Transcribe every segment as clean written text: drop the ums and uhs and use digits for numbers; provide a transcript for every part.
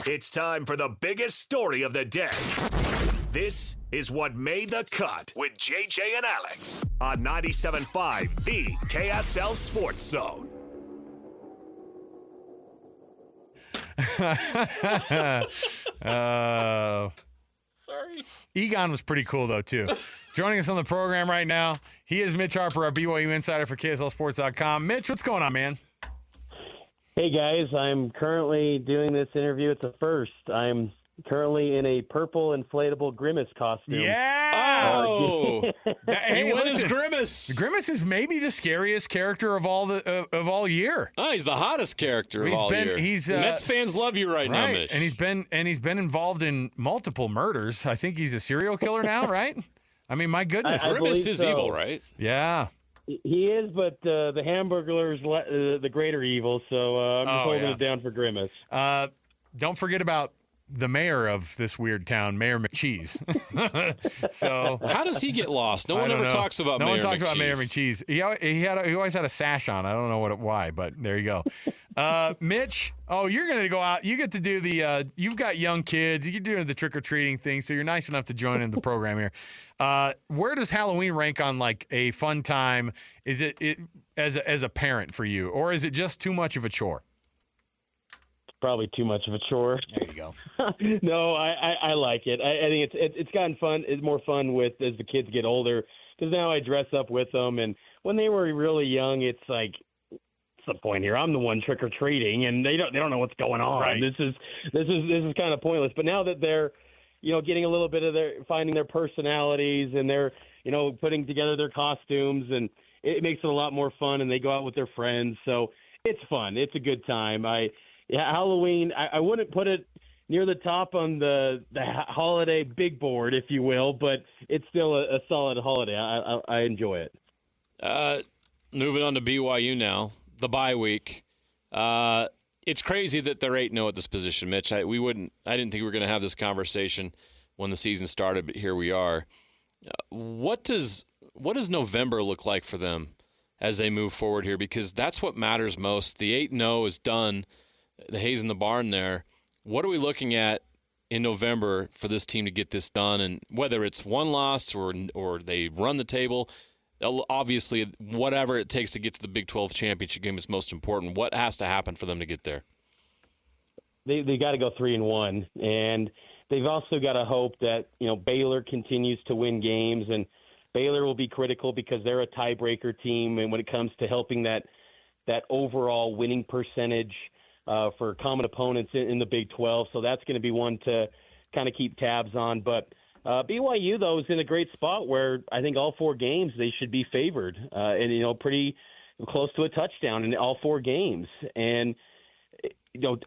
It's time for the biggest story of the day. This is What Made the Cut with JJ and Alex on 97.5, the KSL Sports Zone. Sorry. Egon was pretty cool, though, too. Joining us on the program right now, he is Mitch Harper, our BYU Insider for KSLSports.com. Mitch, what's going on, man? Hey, guys. I'm currently doing this interview. It's a first. I'm currently in a purple inflatable Grimace costume. Yeah! Oh! Hey, He went as listen, Grimace. Grimace is maybe the scariest character of all year. Oh, he's the hottest character of all year. Mets fans love you right now, Mitch. And he's been involved in multiple murders. I think he's a serial killer now, right? I mean, my goodness. I Grimace is so. evil, right? Yeah. He is, but the Hamburglar's the greater evil, so I'm just holding it down for Grimace. Don't forget about the mayor of this weird town, Mayor McCheese. So how does he get lost? No one ever talks about Mayor McCheese. No one talks about Mayor McCheese. He always had a sash on. I don't know why, but there you go. Mitch, you're going to go out. You get to do you've got young kids. You can do the trick-or-treating thing, so you're nice enough to join in the program here. Where does Halloween rank on like a fun time? Is it as a parent for you, or is it just too much of a chore? Probably too much of a chore. There you go. No, I like it. I think it's gotten fun. It's more fun as the kids get older, because now I dress up with them. And when they were really young, it's like, what's the point here? I'm the one trick or treating, and they don't know what's going on. Right. This is kind of pointless. But now that they're getting a little bit of finding their personalities, and they're putting together their costumes, and it makes it a lot more fun. And they go out with their friends, so it's fun. It's a good time. Halloween, I wouldn't put it near the top on the holiday big board, if you will, but it's still a solid holiday. I enjoy it. Moving on to BYU now, the bye week. It's crazy that they're 8-0 at this position, Mitch. I didn't think we were going to have this conversation when the season started, but here we are. What does November look like for them as they move forward here? Because that's what matters most. The 8-0 is done. The hay's in the barn there. What are we looking at in November for this team to get this done? And whether it's one loss or they run the table, obviously whatever it takes to get to the Big 12 championship game is most important. What has to happen for them to get there? They got to go 3-1, and they've also got to hope that Baylor continues to win games, and Baylor will be critical because they're a tiebreaker team, and when it comes to helping that overall winning percentage for common opponents in the Big 12. So that's going to be one to kind of keep tabs on. But BYU, though, is in a great spot where I think all 4 games they should be favored and, pretty close to a touchdown in all 4 games. And,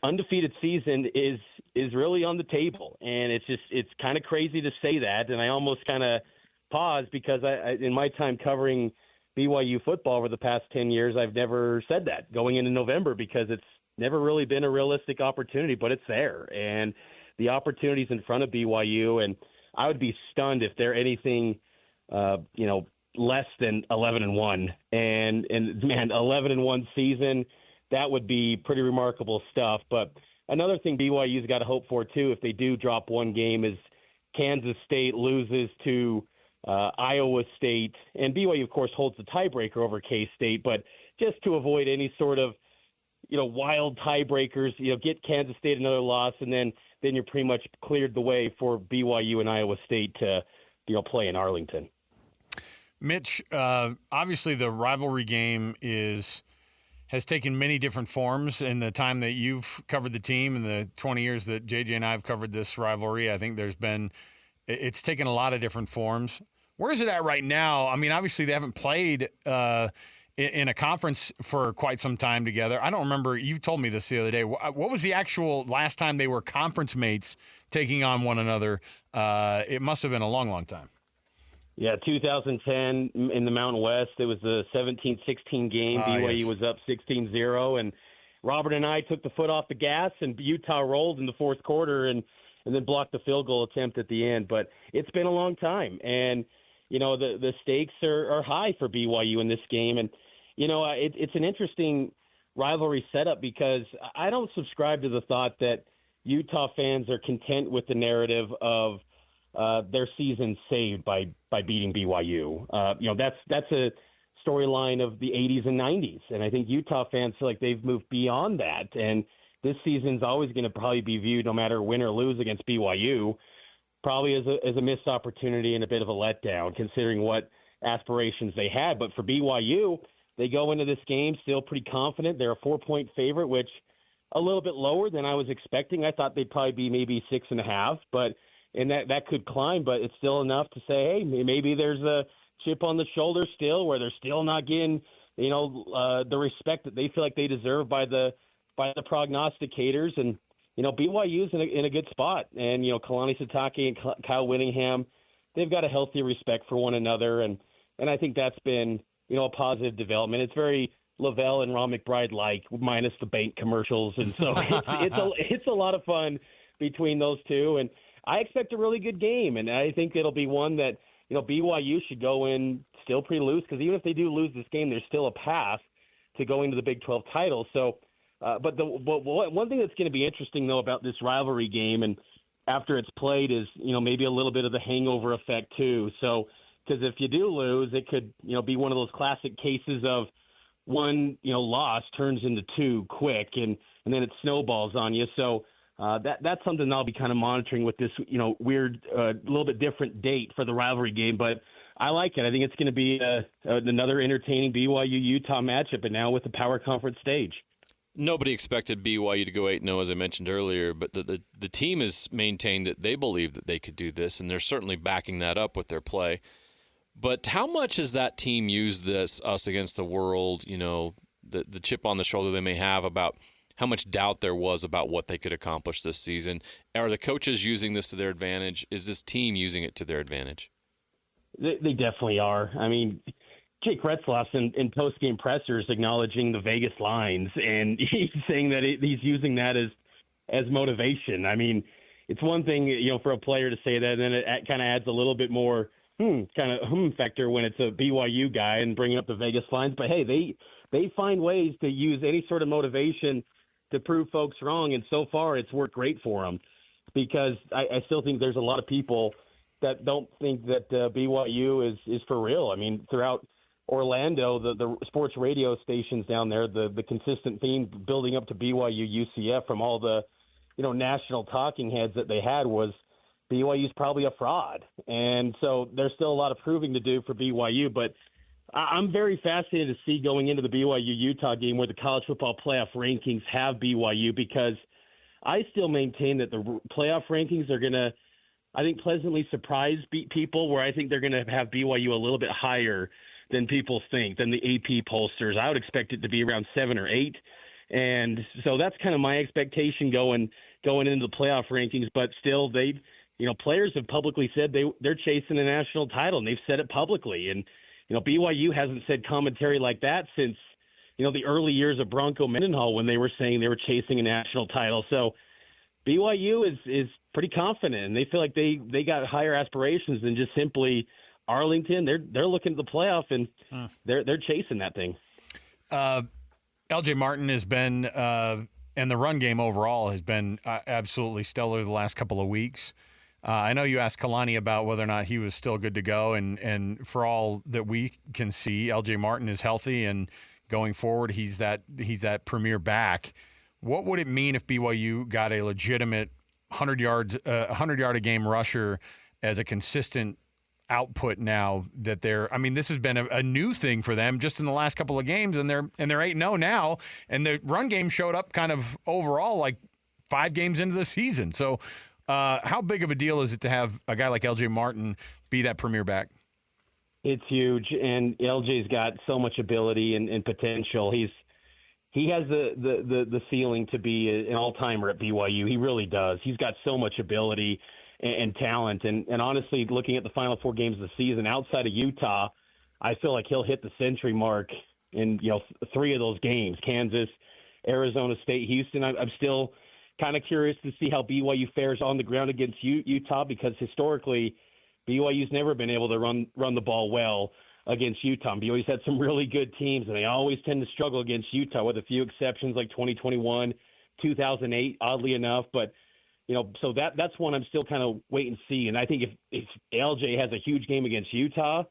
undefeated season is really on the table. And it's kind of crazy to say that. And I almost kind of pause because I in my time covering BYU football over the past 10 years, I've never said that going into November because it's never really been a realistic opportunity, but it's there. And the opportunity's in front of BYU, and I would be stunned if they're anything, less than 11-1. And man, 11-1 season, that would be pretty remarkable stuff. But another thing BYU's got to hope for, too, if they do drop one game, is Kansas State loses to Iowa State. And BYU, of course, holds the tiebreaker over K-State, but just to avoid any sort of wild tiebreakers, get Kansas State another loss, and then you're pretty much cleared the way for BYU and Iowa State to, play in Arlington. Mitch, obviously the rivalry game has taken many different forms in the time that you've covered the team and the 20 years that JJ and I have covered this rivalry. I think it's taken a lot of different forms. Where is it at right now? I mean, obviously they haven't played in a conference for quite some time together. I don't remember. You told me this the other day. What was the actual last time they were conference mates taking on one another? It must have been a long, long time. Yeah, 2010 in the Mountain West. It was the 17-16 game. BYU was up 16-0, and Robert and I took the foot off the gas, and Utah rolled in the fourth quarter and then blocked the field goal attempt at the end. But it's been a long time, and the stakes are high for BYU in this game. And, it's an interesting rivalry setup because I don't subscribe to the thought that, Utah fans are content with the narrative of their season saved by beating BYU. That's a storyline of the 80s and 90s, and I think Utah fans feel like they've moved beyond that. And this season's always going to probably be viewed, no matter win or lose against BYU, probably as a missed opportunity and a bit of a letdown, considering what aspirations they had. But for BYU, they go into this game still pretty confident. They're a 4-point favorite, which a little bit lower than I was expecting. I thought they'd probably be maybe 6.5, and that could climb, but it's still enough to say, hey, maybe there's a chip on the shoulder still, where they're still not getting, the respect that they feel like they deserve by the prognosticators. And BYU's in a good spot, and Kalani Sitake and Kyle Whittingham, they've got a healthy respect for one another, and I think that's been a positive development. It's very Lavelle and Ron McBride like, minus the bank commercials, and so it's a lot of fun between those two, and I expect a really good game, and I think it'll be one that BYU should go in still pretty loose, because even if they do lose this game, there's still a path to going to the Big 12 title. So, but one thing that's going to be interesting though about this rivalry game, and after it's played, is maybe a little bit of the hangover effect too. So, because if you do lose, it could be one of those classic cases of one loss turns into two quick, and then it snowballs on you. So. That's something I'll be kind of monitoring with this, weird, little bit different date for the rivalry game. But I like it. I think it's going to be another entertaining BYU-Utah matchup, and now with the Power Conference stage. Nobody expected BYU to go 8-0, as I mentioned earlier, but the team has maintained that they believe that they could do this, and they're certainly backing that up with their play. But how much has that team used this us against the world, the chip on the shoulder they may have about how much doubt there was about what they could accomplish this season? Are the coaches using this to their advantage? Is this team using it to their advantage? They definitely are. I mean, Jake Retzlaff in post-game pressers acknowledging the Vegas lines, and he's saying that he's using that as motivation. I mean, it's one thing, for a player to say that, and then it kind of adds a little bit more factor when it's a BYU guy and bringing up the Vegas lines. But hey, they find ways to use any sort of motivation to prove folks wrong, and so far it's worked great for them, because I still think there's a lot of people that don't think that BYU is for real. I mean, throughout Orlando, the sports radio stations down there, the consistent theme building up to BYU UCF from all the national talking heads that they had was BYU's probably a fraud, and so there's still a lot of proving to do for BYU. But I'm very fascinated to see going into the BYU-Utah game where the college football playoff rankings have BYU, because I still maintain that the playoff rankings are going to, I think, pleasantly surprise people, where I think they're going to have BYU a little bit higher than people think, than the AP pollsters. I would expect it to be around 7 or 8. And so that's kind of my expectation going into the playoff rankings. But still, players have publicly said they're chasing a national title, and they've said it publicly. And BYU hasn't said commentary like that since, the early years of Bronco Mendenhall, when they were saying they were chasing a national title. So BYU is pretty confident, and they feel like they got higher aspirations than just simply Arlington. They're looking at the playoff, and they're chasing that thing. LJ Martin has been, and the run game overall has been absolutely stellar the last couple of weeks. I know you asked Kalani about whether or not he was still good to go, and for all that we can see, LJ Martin is healthy, and going forward, he's that premier back. What would it mean if BYU got a legitimate 100 yard a game rusher as a consistent output now that this has been a new thing for them just in the last couple of games, and they're 8-0 now, and the run game showed up kind of overall like 5 games into the season. So how big of a deal is it to have a guy like LJ Martin be that premier back? It's huge, and LJ's got so much ability and potential. He has the ceiling to be an all-timer at BYU. He really does. He's got so much ability and talent. And honestly, looking at the final 4 games of the season, outside of Utah, I feel like he'll hit the century mark in 3 of those games: Kansas, Arizona State, Houston. I'm still kind of curious to see how BYU fares on the ground against Utah, because historically BYU's never been able to run the ball well against Utah. BYU's had some really good teams, and they always tend to struggle against Utah, with a few exceptions like 2021, 2008, oddly enough. But So that's one I'm still kind of wait and see. And I think if LJ has a huge game against Utah,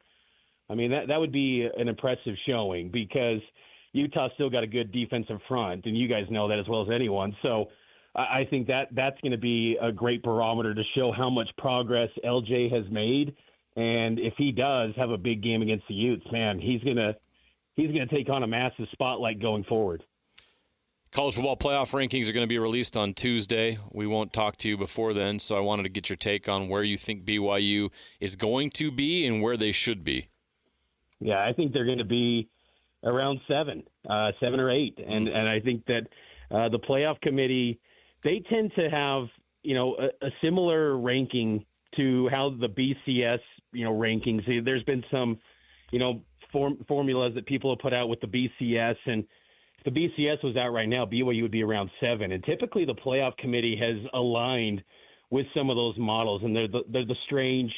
I mean, that would be an impressive showing because Utah's still got a good defensive front, and you guys know that as well as anyone. So I think that's going to be a great barometer to show how much progress LJ has made. And if he does have a big game against the Utes, man, he's gonna take on a massive spotlight going forward. College football playoff rankings are going to be released on Tuesday. We won't talk to you before then, so I wanted to get your take on where you think BYU is going to be and where they should be. Yeah, I think they're going to be around 7 or 8, and I think that the playoff committee, they tend to have a similar ranking to how the BCS rankings. There's been some formulas that people have put out with the BCS, and if the BCS was out right now, BYU would be around 7. And typically the playoff committee has aligned with some of those models, and they're the strange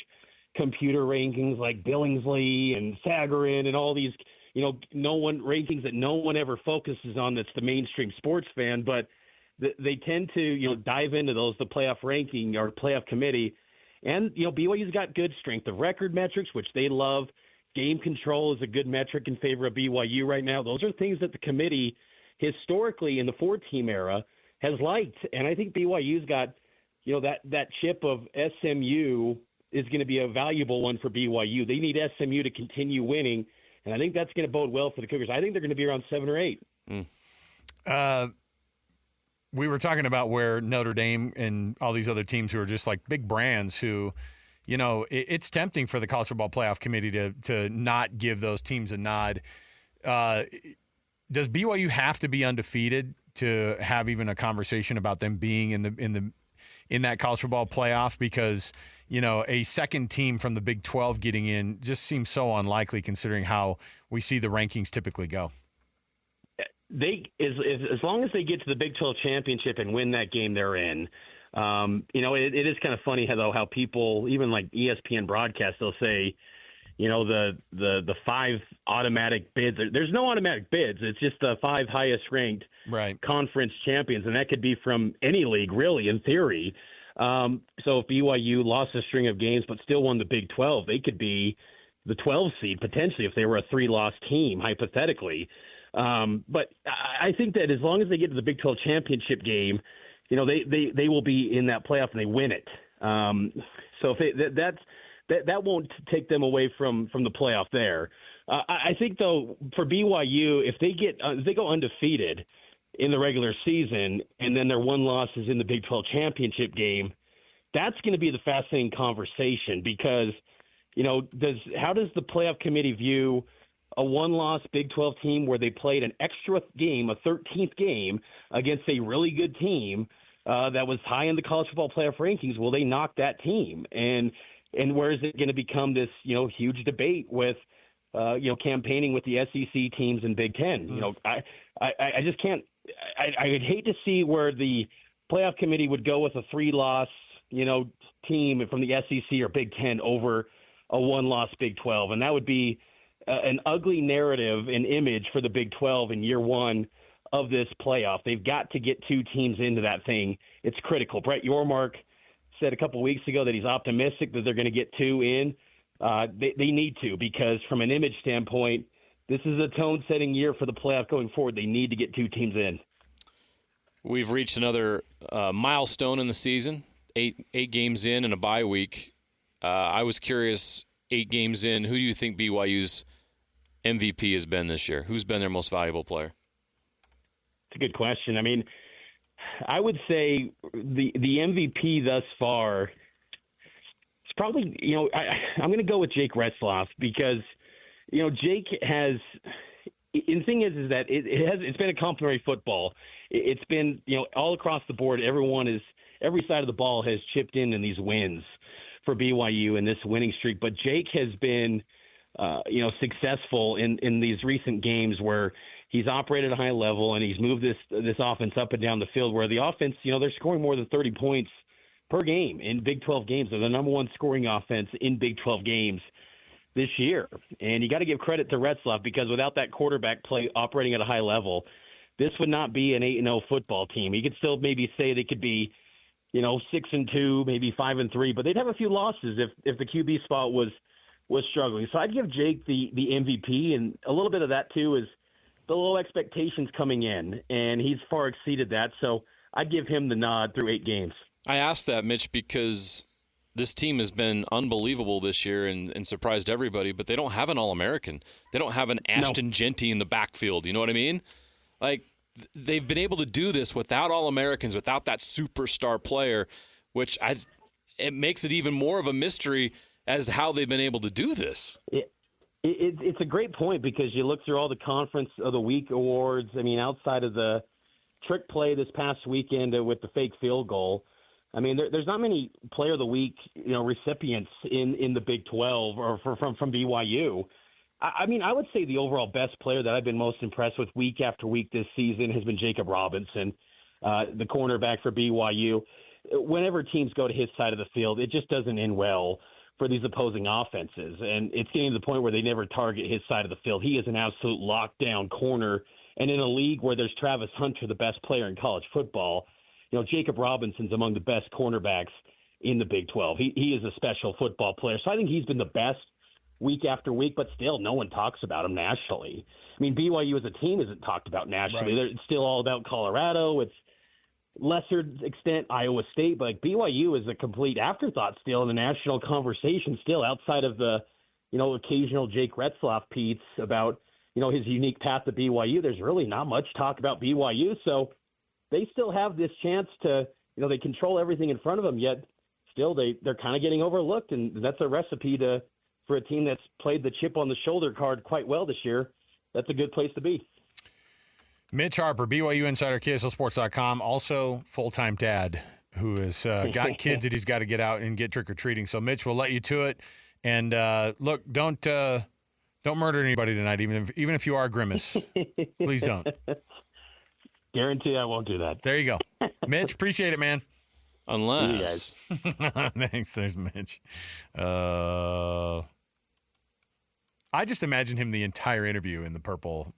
computer rankings like Billingsley and Sagarin and all these rankings that no one ever focuses on. That's the mainstream sports fan, but they tend to dive into those, the playoff ranking or playoff committee. And BYU's got good strength of record metrics, which they love. Game control is a good metric in favor of BYU right now. Those are things that the committee historically in the 4-team era has liked. And I think BYU's got, that chip of SMU is going to be a valuable one for BYU. They need SMU to continue winning, and I think that's going to bode well for the Cougars. I think they're going to be around 7 or 8. We were talking about where Notre Dame and all these other teams who are just like big brands who – it's tempting for the College Football Playoff Committee to not give those teams a nod. Does BYU have to be undefeated to have even a conversation about them being in that College Football Playoff? Because a second team from the Big 12 getting in just seems so unlikely considering how we see the rankings typically go. As long as they get to the Big 12 championship and win that game they're in. It is kind of funny how people, even like ESPN broadcast, they'll say, the 5 automatic bids. There's no automatic bids. It's just the 5 highest ranked conference champions, and that could be from any league, really, in theory. So if BYU lost a string of games but still won the Big 12, they could be the 12 seed potentially if they were a 3-loss team, hypothetically. But I think that as long as they get to the Big 12 championship game, they will be in that playoff and they win it. So if that won't take them away from the playoff there. I think though for BYU, if they go undefeated in the regular season and then their one loss is in the Big 12 championship game, that's going to be the fascinating conversation because how does the playoff committee view a one-loss Big 12 team where they played an extra game, a 13th game against a really good team that was high in the college football playoff rankings? Will they knock that team? And where is it going to become this, huge debate with, campaigning with the SEC teams in Big 10? I just can't. I would hate to see where the playoff committee would go with a 3-loss, team from the SEC or Big 10 over a one-loss Big 12, and that would be an ugly narrative and image for the Big 12 in year one of this playoff. They've got to get 2 teams into that thing. It's critical. Brett Yormark said a couple of weeks ago that he's optimistic that they're going to get 2 in. They need to, because from an image standpoint, this is a tone-setting year for the playoff going forward. They need to get 2 teams in. We've reached another milestone in the season, 8 games in and a bye week. I was curious, 8 games in, who do you think BYU's MVP has been this year? Who's been their most valuable player? It's a good question. I mean, I would say the MVP thus far, it's probably, I'm going to go with Jake Retzlaff because, Jake has – and the thing is that it's been a complimentary football. It's been, all across the board, every side of the ball has chipped in these wins for BYU in this winning streak. But Jake has been, successful in these recent games where he's operated at a high level and he's moved this offense up and down the field where the offense, they're scoring more than 30 points per game in Big 12 games. They're the number 1 scoring offense in Big 12 games this year. And you got to give credit to Retzlaff because without that quarterback play operating at a high level, this would not be an 8-0 football team. You could still maybe say they could be 6-2, maybe 5-3, but they'd have a few losses if the QB spot was struggling. So I'd give Jake the MVP, and a little bit of that too is the low expectations coming in, and he's far exceeded that. So I'd give him the nod through 8 games. I asked that, Mitch, because this team has been unbelievable this year and surprised everybody, but they don't have an All-American. They don't have an Ashton Genty in the backfield. You know what I mean? Like, they've been able to do this without All-Americans, without that superstar player, which it makes it even more of a mystery as to how they've been able to do this. It's a great point because you look through all the Conference of the Week awards. I mean, outside of the trick play this past weekend with the fake field goal, I mean, there's not many Player of the Week, recipients in the Big 12 or from BYU. I mean, I would say the overall best player that I've been most impressed with week after week this season has been Jacob Robinson, the cornerback for BYU. Whenever teams go to his side of the field, it just doesn't end well for these opposing offenses. And it's getting to the point where they never target his side of the field. He is an absolute lockdown corner. And in a league where there's Travis Hunter, the best player in college football, Jacob Robinson's among the best cornerbacks in the Big 12. He is a special football player. So I think he's been the best week after week, but still no one talks about him nationally. I mean, BYU as a team isn't talked about nationally. Right. It's still all about Colorado. It's lesser extent Iowa State, but BYU is a complete afterthought still in the national conversation still outside of the, occasional Jake Retzloff piece about, his unique path to BYU. There's really not much talk about BYU. So they still have this chance to, they control everything in front of them, yet still they're kind of getting overlooked. And that's a recipe for a team that's played the chip on the shoulder card quite well this year. That's a good place to be. Mitch Harper, BYU Insider, KSLSports.com, also full-time dad who has got kids that he's got to get out and get trick-or-treating. So, Mitch, we'll let you to it. And, look, don't murder anybody tonight, even if you are Grimace. Please don't. Guarantee I won't do that. There you go. Mitch, appreciate it, man. Unless. Thanks, there's Mitch. I just imagine him the entire interview in the purple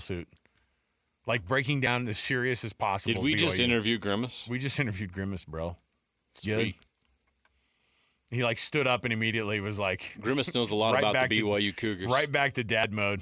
suit. Like breaking down as serious as possible. Did we just interview Grimace? We just interviewed Grimace, bro. Sweet. Yeah. He stood up and immediately was like Grimace knows a lot about the BYU Cougars. Right back to dad mode.